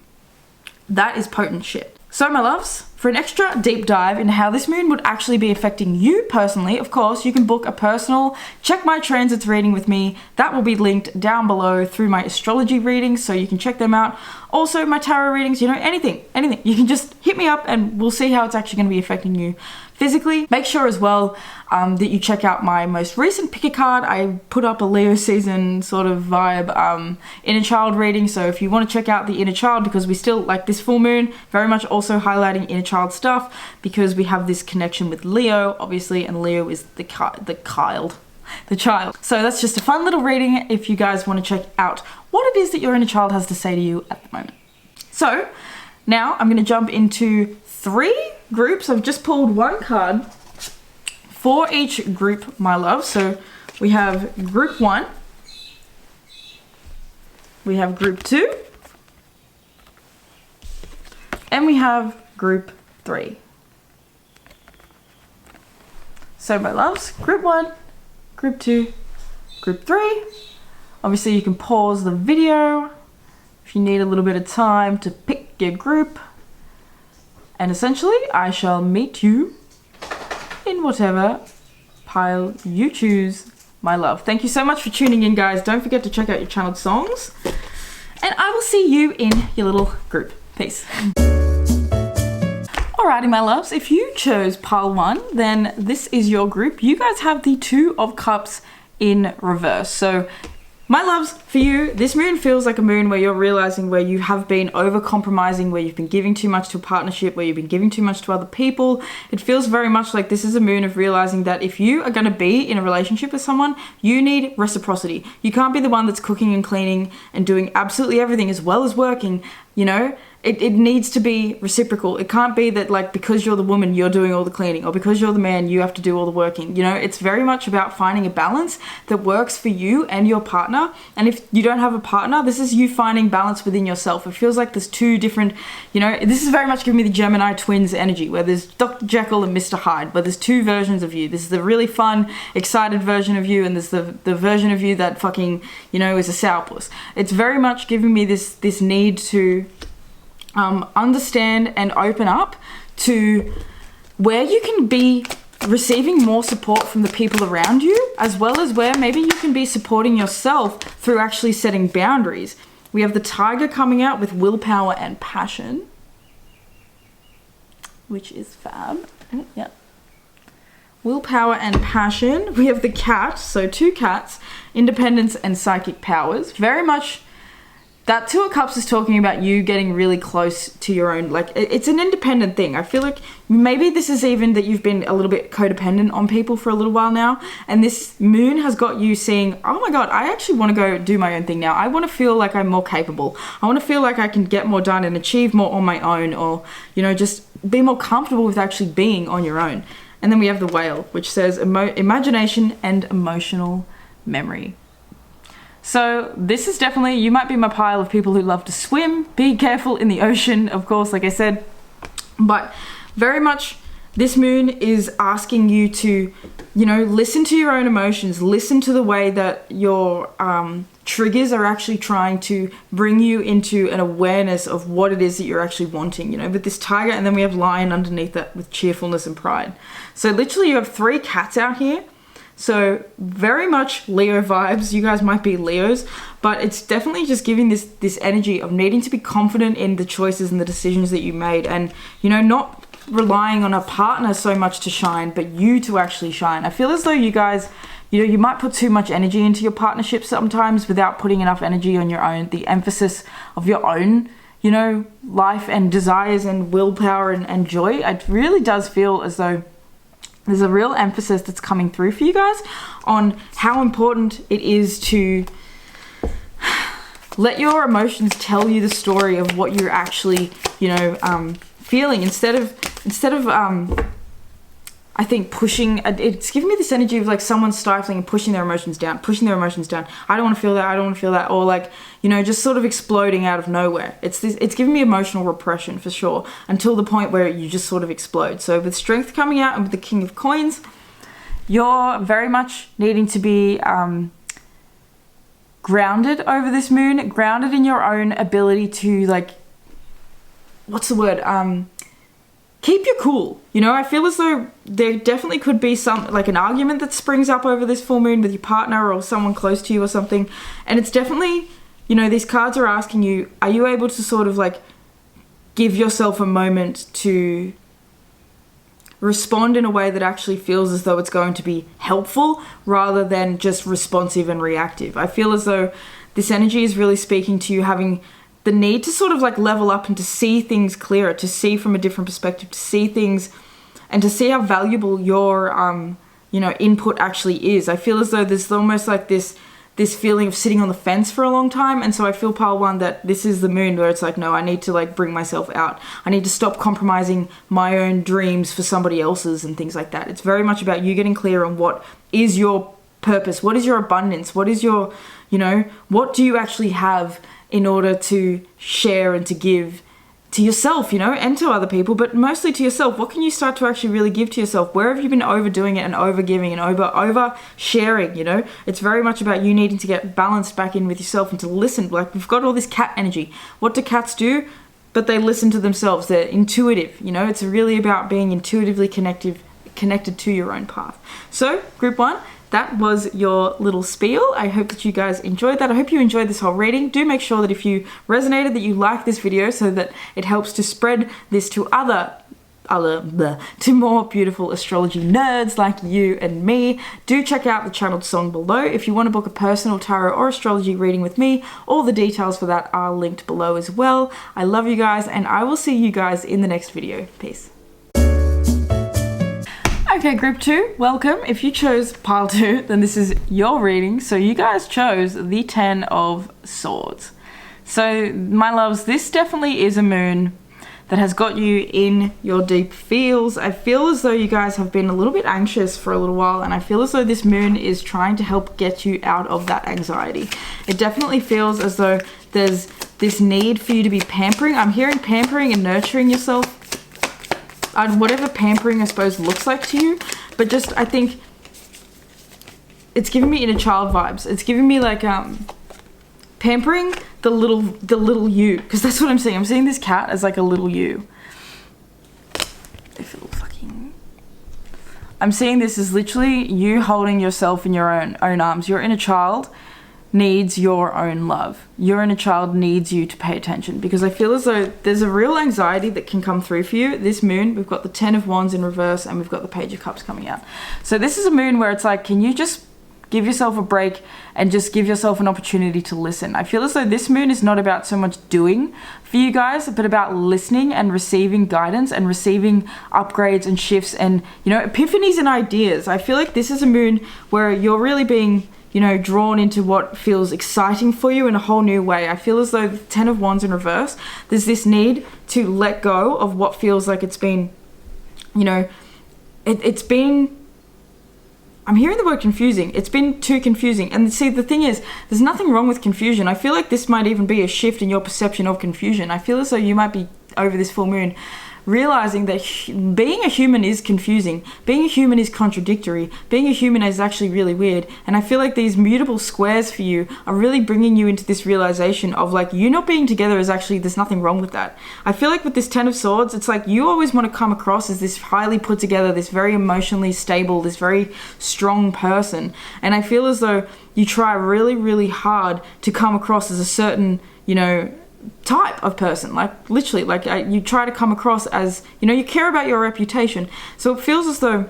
That is potent shit. So my loves, for an extra deep dive into how this moon would actually be affecting you personally, of course, you can book a personal Check My Transits reading with me. That will be linked down below through my astrology readings, so you can check them out. Also my tarot readings, you know, anything. You can just hit me up and we'll see how it's actually going to be affecting you physically. Make sure as well that you check out my most recent pick a card. I put up a Leo season sort of vibe inner child reading, so if you want to check out the inner child, because we still, like this full moon, very much also highlighting inner child stuff, because we have this connection with Leo, obviously, and Leo is the child. So that's just a fun little reading if you guys want to check out what it is that your inner child has to say to you at the moment. So now I'm going to jump into 3 groups. I've just pulled 1 card for each group, my love. So we have group 1, we have group 2, and we have group 3. So my loves, group 1, group 2, group 3. Obviously you can pause the video if you need a little bit of time to pick your group. And essentially, I shall meet you in whatever pile you choose, my love. Thank you so much for tuning in, guys. Don't forget to check out your channeled songs. And I will see you in your little group. Peace. Alrighty, my loves. If you chose pile 1, then this is your group. You guys have the 2 of Cups in reverse. So my loves, for you, this moon feels like a moon where you're realizing where you have been over-compromising, where you've been giving too much to a partnership, where you've been giving too much to other people. It feels very much like this is a moon of realizing that if you are going to be in a relationship with someone, you need reciprocity. You can't be the one that's cooking and cleaning and doing absolutely everything as well as working, you know? It needs to be reciprocal. It can't be that, like, because you're the woman, you're doing all the cleaning, or because you're the man, you have to do all the working. You know, it's very much about finding a balance that works for you and your partner. And if you don't have a partner, this is you finding balance within yourself. It feels like there's 2 different, you know, this is very much giving me the Gemini twins energy, where there's Dr. Jekyll and Mr. Hyde, but there's 2 versions of you. This is the really fun, excited version of you, and there's the version of you that fucking, you know, is a sourpuss. It's very much giving me this need to understand and open up to where you can be receiving more support from the people around you, as well as where maybe you can be supporting yourself through actually setting boundaries. We have the Tiger coming out with willpower and passion, which is fab. Yeah. Willpower and passion. We have the Cat, so 2 cats, independence and psychic powers. Very much that 2 of Cups is talking about you getting really close to your own, like, it's an independent thing. I feel like maybe this is even that you've been a little bit codependent on people for a little while now, and this moon has got you seeing, oh my god, I actually want to go do my own thing now. I want to feel like I'm more capable. I want to feel like I can get more done and achieve more on my own, or, you know, just be more comfortable with actually being on your own. And then we have the Whale, which says imagination and emotional memory. So this is definitely, you might be my pile of people who love to swim. Be careful in the ocean, of course, like I said. But very much this moon is asking you to, you know, listen to your own emotions. Listen to the way that your triggers are actually trying to bring you into an awareness of what it is that you're actually wanting, you know, with this Tiger. And then we have Lion underneath that with cheerfulness and pride. So literally you have 3 cats out here. So very much Leo vibes. You guys might be Leos, but it's definitely just giving this energy of needing to be confident in the choices and the decisions that you made, and, you know, not relying on a partner so much to shine, but you to actually shine. I feel as though you guys, you know, you might put too much energy into your partnership sometimes without putting enough energy on your own, the emphasis of your own, you know, life and desires and willpower and joy. It really does feel as though there's a real emphasis that's coming through for you guys on how important it is to let your emotions tell you the story of what you're actually, you know, feeling, instead of I think pushing. It's giving me this energy of like someone stifling and pushing their emotions down. I don't want to feel that. I don't want to feel that. Or like, you know, just sort of exploding out of nowhere. It's giving me emotional repression for sure, until the point where you just sort of explode. So with Strength coming out and with the King of Coins, you're very much needing to be grounded over this moon, grounded in your own ability to, like, what's the word? Keep your cool. You know, I feel as though there definitely could be some, like, an argument that springs up over this full moon with your partner or someone close to you or something. And it's definitely, you know, these cards are asking you, are you able to sort of like give yourself a moment to respond in a way that actually feels as though it's going to be helpful rather than just responsive and reactive. I feel as though this energy is really speaking to you having the need to sort of like level up and to see things clearer, to see from a different perspective, to see things and to see how valuable your, you know, input actually is. I feel as though there's almost like this feeling of sitting on the fence for a long time. And so I feel, pile 1, that this is the moon where it's like, no, I need to like bring myself out. I need to stop compromising my own dreams for somebody else's and things like that. It's very much about you getting clear on what is your purpose, what is your abundance, what is your, you know, what do you actually have in order to share and to give to yourself, you know, and to other people, but mostly to yourself. What can you start to actually really give to yourself? Where have you been overdoing it and overgiving and over sharing, you know? It's very much about you needing to get balanced back in with yourself and to listen. Like, we've got all this cat energy. What do cats do? But they listen to themselves. They're intuitive, you know? It's really about being intuitively connected to your own path. So, group 1, that was your little spiel. I hope that you guys enjoyed that. I hope you enjoyed this whole reading. Do make sure that if you resonated, that you like this video so that it helps to spread this to to more beautiful astrology nerds like you and me. Do check out the channeled song below. If you want to book a personal tarot or astrology reading with me, all the details for that are linked below as well. I love you guys, and I will see you guys in the next video. Peace. Okay, group 2, welcome. If you chose pile 2, then this is your reading. So you guys chose the 10 of Swords. So my loves, this definitely is a moon that has got you in your deep feels. I feel as though you guys have been a little bit anxious for a little while, and I feel as though this moon is trying to help get you out of that anxiety. It definitely feels as though there's this need for you to be pampering. I'm hearing pampering and nurturing yourself. Whatever pampering, I suppose, looks like to you, but just, I think it's giving me inner child vibes. It's giving me like pampering the little you, because that's what I'm seeing. I'm seeing this cat as like a little you. I'm seeing this as literally you holding yourself in your own arms. Your inner child needs your own love. Your inner child needs you to pay attention, because I feel as though there's a real anxiety that can come through for you. This moon, we've got the 10 of Wands in reverse and we've got the Page of Cups coming out. So this is a moon where it's like, can you just give yourself a break and just give yourself an opportunity to listen? I feel as though this moon is not about so much doing for you guys, but about listening and receiving guidance and receiving upgrades and shifts and, you know, epiphanies and ideas. I feel like this is a moon where you're really being, you know, drawn into what feels exciting for you in a whole new way. I feel as though the 10 of Wands in reverse, there's this need to let go of what feels like it's been, you know, it's been, I'm hearing the word confusing. It's been too confusing. And see, the thing is, there's nothing wrong with confusion. I feel like this might even be a shift in your perception of confusion. I feel as though you might be, over this full moon, realizing that being a human is confusing. Being a human is contradictory. Being a human is actually really weird. And I feel like these mutable squares for you are really bringing you into this realization of like, you not being together is actually, there's nothing wrong with that. I feel like with this 10 of Swords, it's like you always want to come across as this highly put together, this very emotionally stable, this very strong person. And I feel as though you try really, really hard to come across as a certain, you know, type of person, like literally, like you try to come across as, you know, you care about your reputation. So it feels as though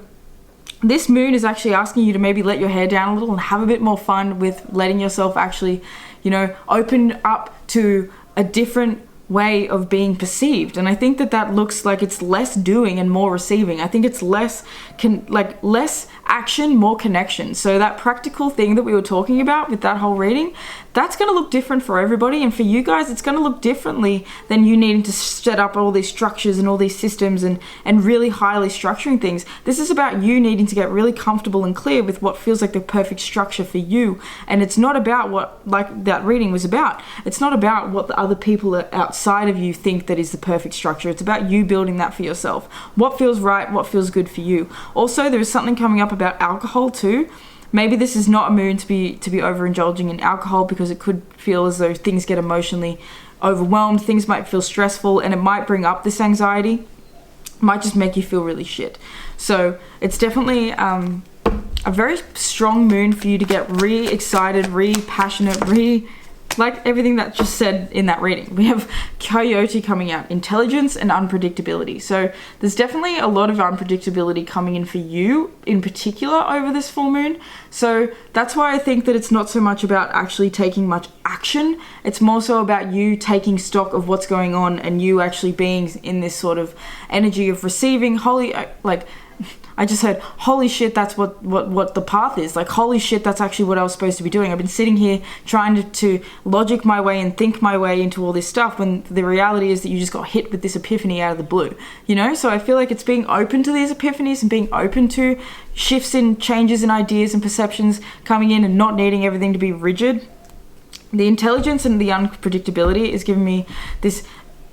this moon is actually asking you to maybe let your hair down a little and have a bit more fun with letting yourself actually, you know, open up to a different way of being perceived. And I think that that looks like it's less doing and more receiving. I think it's less less action, more connection. So that practical thing that we were talking about with that whole reading, that's going to look different for everybody. And for you guys, it's going to look differently than you needing to set up all these structures and all these systems and really highly structuring things. This is about you needing to get really comfortable and clear with what feels like the perfect structure for you. And it's not about what, like that reading was about. It's not about what the other people outside of you think that is the perfect structure. It's about you building that for yourself. What feels right, what feels good for you. Also, there is something coming up about alcohol too. Maybe this is not a moon to be overindulging in alcohol, because it could feel as though things get emotionally overwhelmed, things might feel stressful, and it might bring up this anxiety. It might just make you feel really shit. So it's definitely a very strong moon for you to get re-excited, re-passionate, like everything that just said in that reading. We have Coyote coming out, intelligence and unpredictability. So there's definitely a lot of unpredictability coming in for you in particular over this full moon. So that's why I think that it's not so much about actually taking much action. It's more so about you taking stock of what's going on and you actually being in this sort of energy of receiving. I just heard, holy shit, that's what the path is. Like, holy shit, that's actually what I was supposed to be doing. I've been sitting here trying to logic my way and think my way into all this stuff, when the reality is that you just got hit with this epiphany out of the blue, you know? So I feel like it's being open to these epiphanies and being open to shifts in changes in ideas and perceptions coming in and not needing everything to be rigid. The intelligence and the unpredictability is giving me this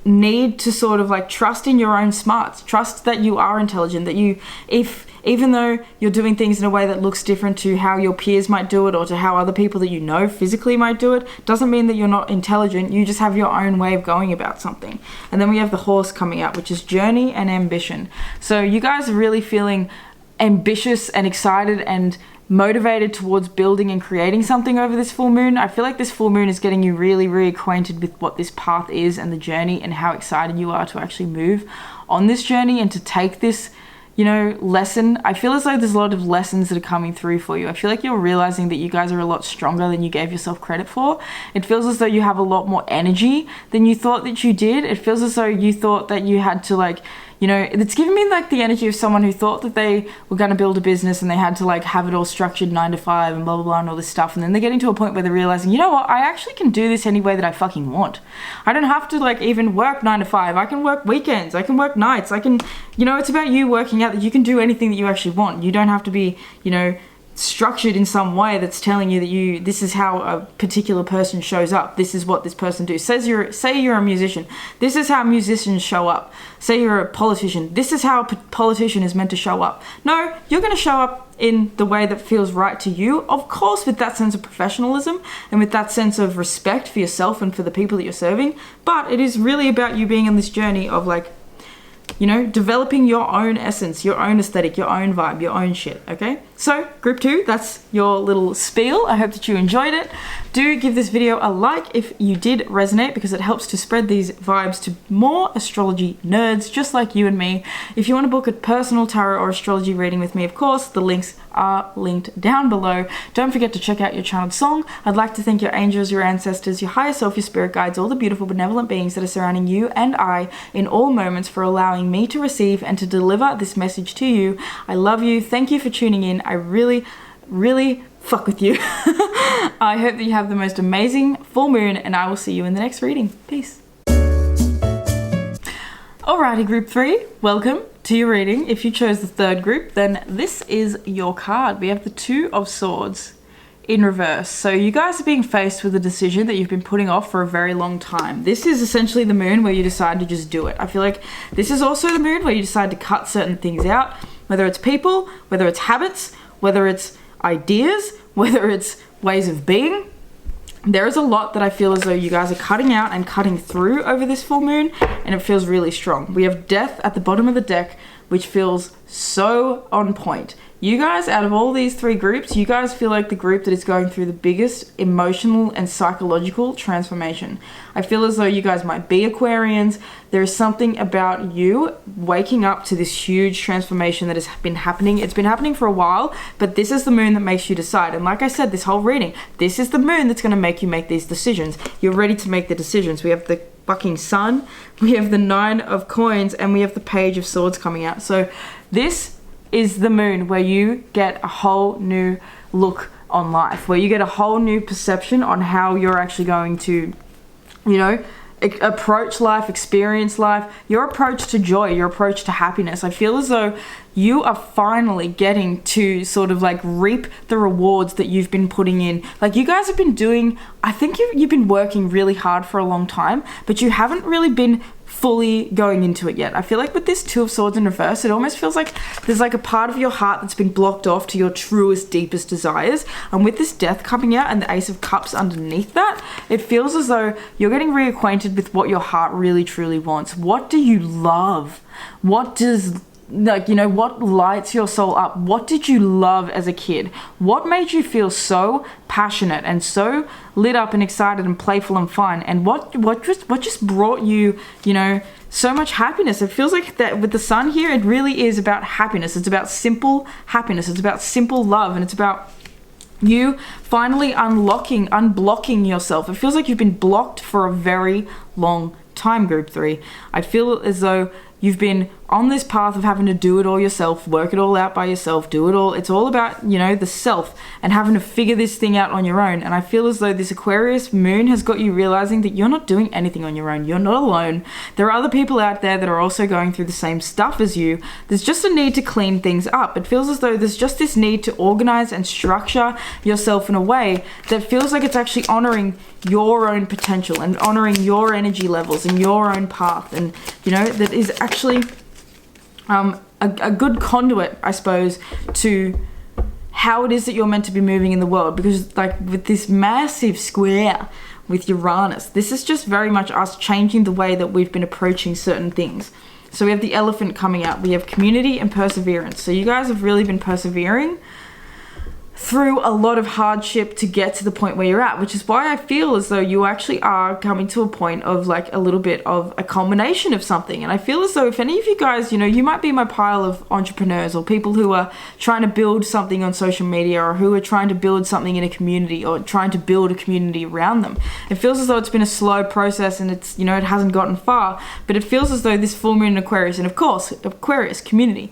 need to sort of like trust in your own smarts, trust that you are intelligent, that you, even though you're doing things in a way that looks different to how your peers might do it or to how other people that you know physically might do it, doesn't mean that you're not intelligent. You just have your own way of going about something. And then we have the Horse coming out, which is journey and ambition. So you guys are really feeling ambitious and excited and motivated towards building and creating something over this full moon. I feel like this full moon is getting you really reacquainted with what this path is and the journey, and how excited you are to actually move on this journey and to take this, you know, lesson. I feel as though there's a lot of lessons that are coming through for you. I feel like you're realizing that you guys are a lot stronger than you gave yourself credit for. It feels as though you have a lot more energy than you thought that you did. It feels as though you thought that you had to, like, you know, it's giving me like the energy of someone who thought that they were going to build a business and they had to like have it all structured 9 to 5 and blah, blah, blah and all this stuff. And then they're getting to a point where they're realizing, you know what, I actually can do this any way that I fucking want. I don't have to like even work 9 to 5. I can work weekends. I can work nights. I can, you know, it's about you working out that you can do anything that you actually want. You don't have to be, you know, structured in some way that's telling you that this is how a particular person shows up. This is what this person do. Say you're a musician. This is how musicians show up. Say you're a politician. This is how a politician is meant to show up. No, you're going to show up in the way that feels right to you. Of course, with that sense of professionalism and with that sense of respect for yourself and for the people that you're serving. But it is really about you being on this journey of like, you know, developing your own essence, your own aesthetic, your own vibe, your own shit, okay? So, group 2, that's your little spiel. I hope that you enjoyed it. Do give this video a like if you did resonate, because it helps to spread these vibes to more astrology nerds just like you and me. If you want to book a personal tarot or astrology reading with me, of course, the links are linked down below. Don't forget to check out your channeled song. I'd like to thank your angels, your ancestors, your higher self, your spirit guides, all the beautiful benevolent beings that are surrounding you and I in all moments for allowing me to receive and to deliver this message to you. I love you. Thank you for tuning in. I really, really fuck with you. I hope that you have the most amazing full moon, and I will see you in the next reading. Peace. Alrighty, group 3, welcome to your reading. If you chose the third group, then this is your card. We have the 2 of Swords in reverse. So you guys are being faced with a decision that you've been putting off for a very long time. This is essentially the moon where you decide to just do it. I feel like this is also the moon where you decide to cut certain things out, whether it's people, whether it's habits, whether it's ideas, whether it's ways of being. There is a lot that I feel as though you guys are cutting out and cutting through over this full moon, and it feels really strong. We have Death at the bottom of the deck, which feels so on point. You guys, out of all these 3 groups, you guys feel like the group that is going through the biggest emotional and psychological transformation. I feel as though you guys might be Aquarians. There is something about you waking up to this huge transformation that has been happening. It's been happening for a while, but this is the moon that makes you decide. And like I said, this whole reading, this is the moon that's going to make you make these decisions. You're ready to make the decisions. We have the fucking Sun, we have the 9 of Coins, and we have the Page of Swords coming out. So this is the moon where you get a whole new look on life, where you get a whole new perception on how you're actually going to, you know, approach life, experience life, your approach to joy, your approach to happiness. I feel as though you are finally getting to sort of like reap the rewards that you've been putting in. Like you guys have been doing, I think you've been working really hard for a long time, but you haven't really been fully going into it yet. I feel like with this 2 of Swords in reverse, it almost feels like there's like a part of your heart that's been blocked off to your truest, deepest desires. And with this Death coming out and the Ace of Cups underneath that, it feels as though you're getting reacquainted with what your heart really, truly wants. What do you love? What does, like, you know, what lights your soul up? What did you love as a kid? What made you feel so passionate and so lit up and excited and playful and fun? And what just brought you, you know, so much happiness? It feels like that with the Sun here, it really is about happiness. It's about simple happiness. It's about simple love, and it's about you finally unblocking yourself. It feels like you've been blocked for a very long time, group 3. I feel as though you've been on this path of having to do it all yourself, work it all out by yourself, do it all. It's all about, you know, the self and having to figure this thing out on your own. And I feel as though this Aquarius moon has got you realizing that you're not doing anything on your own. You're not alone. There are other people out there that are also going through the same stuff as you. There's just a need to clean things up. It feels as though there's just this need to organize and structure yourself in a way that feels like it's actually honoring your own potential and honoring your energy levels and your own path. And, you know, that is actually a good conduit, I suppose, to how it is that you're meant to be moving in the world. Because like with this massive square with Uranus, this is just very much us changing the way that we've been approaching certain things. So we have the Elephant coming out, we have community and perseverance. So you guys have really been persevering through a lot of hardship to get to the point where you're at, which is why I feel as though you actually are coming to a point of like a little bit of a culmination of something. And I feel as though if any of you guys, you know, you might be my pile of entrepreneurs or people who are trying to build something on social media, or who are trying to build something in a community, or trying to build a community around them. It feels as though it's been a slow process and it's, you know, it hasn't gotten far, but it feels as though this full moon in Aquarius, and of course, Aquarius community,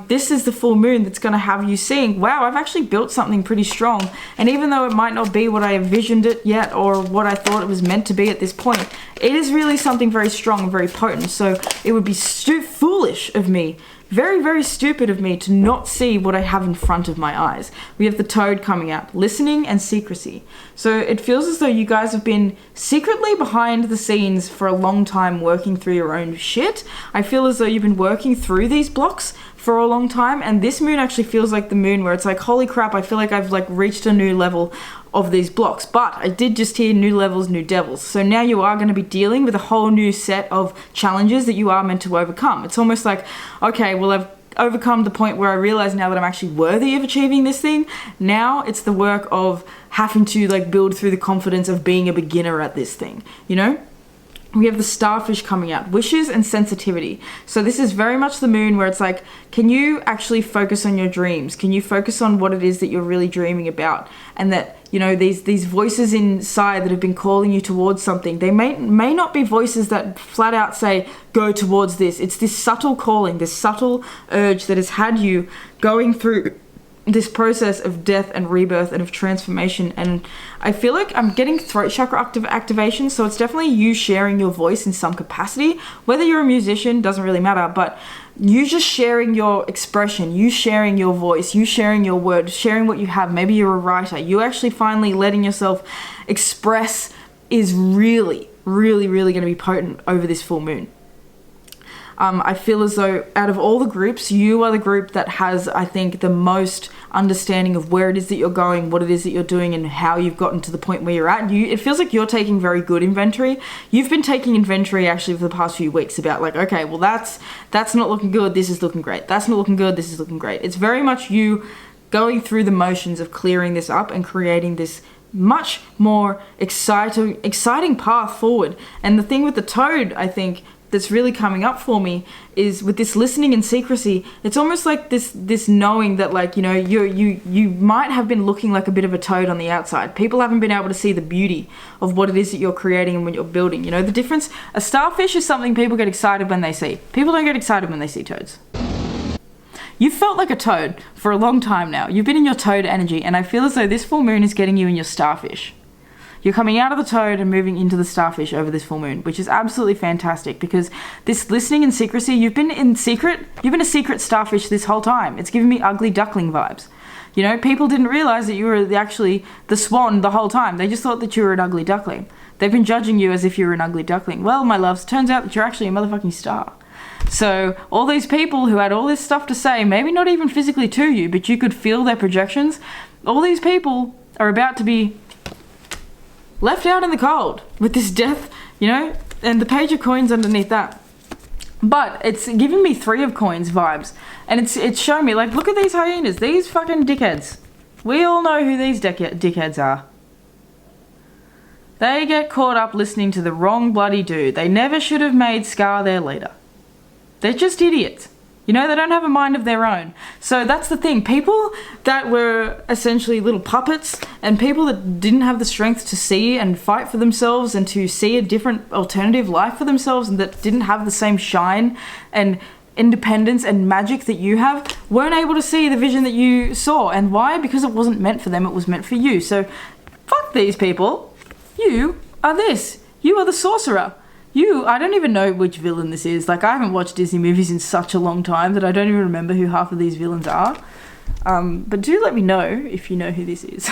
this is the full moon that's going to have you seeing, wow, I've actually built something pretty strong. And even though it might not be what I envisioned it yet, or what I thought it was meant to be at this point, it is really something very strong and very potent. So it would be foolish of me, very, very stupid of me to not see what I have in front of my eyes. We have the Toad coming out, listening and secrecy. So it feels as though you guys have been secretly behind the scenes for a long time working through your own shit. I feel as though you've been working through these blocks for a long time, and this moon actually feels like the moon where it's like, holy crap, I feel like I've like reached a new level of these blocks. But I did just hear new levels, new devils. So now you are going to be dealing with a whole new set of challenges that you are meant to overcome. It's almost like, okay, well, I've overcome the point where I realize now that I'm actually worthy of achieving this thing. Now it's the work of having to like build through the confidence of being a beginner at this thing, you know? We have the Starfish coming out, wishes and sensitivity. So this is very much the moon where it's like, can you actually focus on your dreams? Can you focus on what it is that you're really dreaming about? And that, you know, these voices inside that have been calling you towards something, they may not be voices that flat out say, go towards this. It's this subtle calling, this subtle urge that has had you going through this process of death and rebirth and of transformation. And I feel like I'm getting throat chakra activation, so it's definitely you sharing your voice in some capacity. Whether you're a musician doesn't really matter, but you just sharing your expression, you sharing your voice, you sharing your word, sharing what you have. Maybe you're a writer, you actually finally letting yourself express is really, really, really going to be potent over this full moon. I feel as though out of all the groups, you are the group that has, I think, the most understanding of where it is that you're going, what it is that you're doing, and how you've gotten to the point where you're at. It feels like you're taking very good inventory. You've been taking inventory actually for the past few weeks about like, okay, well that's not looking good, this is looking great. That's not looking good, this is looking great. It's very much you going through the motions of clearing this up and creating this much more exciting path forward. And the thing with the Toad, I think, that's really coming up for me is with this listening and secrecy. It's almost like this knowing that, like, you know, you might have been looking like a bit of a toad on the outside. People haven't been able to see the beauty of what it is that you're creating and what you're building. You know, the difference. A starfish is something people get excited when they see. People don't get excited when they see toads. You've felt like a toad for a long time now. You've been in your toad energy, and I feel as though this full moon is getting you in your starfish. You're coming out of the toad and moving into the starfish over this full moon, which is absolutely fantastic because this listening and secrecy, you've been a secret starfish this whole time. It's giving me ugly duckling vibes. You know, people didn't realize that you were actually the swan the whole time. They just thought that you were an ugly duckling. They've been judging you as if you were an ugly duckling. Well, my loves, turns out that you're actually a motherfucking star. So all these people who had all this stuff to say, maybe not even physically to you, but you could feel their projections, all these people are about to be left out in the cold with this death, you know, and the page of coins underneath that. But it's giving me 3 of coins vibes, and it's showing me, like, look at these hyenas, these fucking dickheads. We all know who these dickheads are. They get caught up listening to the wrong bloody dude. They never should have made Scar their leader. They're just idiots. You know, they don't have a mind of their own. So that's the thing. People that were essentially little puppets and people that didn't have the strength to see and fight for themselves and to see a different alternative life for themselves and that didn't have the same shine and independence and magic that you have weren't able to see the vision that you saw. And why? Because it wasn't meant for them. It was meant for you. So fuck these people. You are this. You are the sorcerer. I don't even know which villain this is. Like, I haven't watched Disney movies in such a long time that I don't even remember who half of these villains are. But do let me know if you know who this is.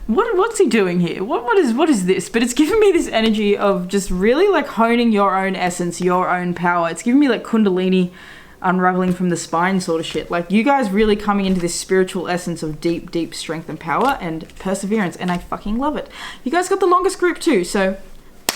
What's he doing here? What is this? But it's giving me this energy of just really like honing your own essence, your own power. It's giving me like Kundalini unraveling from the spine sort of shit. Like, you guys really coming into this spiritual essence of deep, deep strength and power and perseverance. And I fucking love it. You guys got the longest group too, so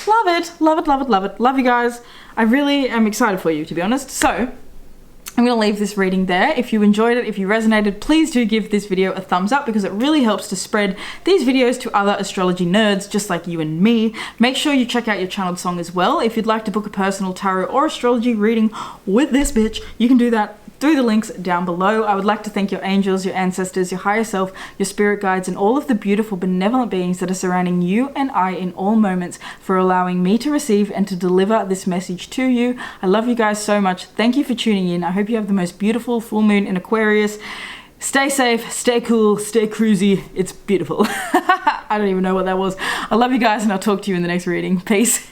love it, love it, love it, love it. Love you guys. I really am excited for you, to be honest. So I'm going to leave this reading there. If you enjoyed it, if you resonated, please do give this video a thumbs up because it really helps to spread these videos to other astrology nerds just like you and me. Make sure you check out your channeled song as well. If you'd like to book a personal tarot or astrology reading with this bitch, you can do that through the links down below. I would like to thank your angels, your ancestors, your higher self, your spirit guides, and all of the beautiful benevolent beings that are surrounding you and I in all moments for allowing me to receive and to deliver this message to you. I love you guys so much. Thank you for tuning in. I hope you have the most beautiful full moon in Aquarius. Stay safe, stay cool, stay cruisy. It's beautiful. I don't even know what that was. I love you guys, and I'll talk to you in the next reading. Peace.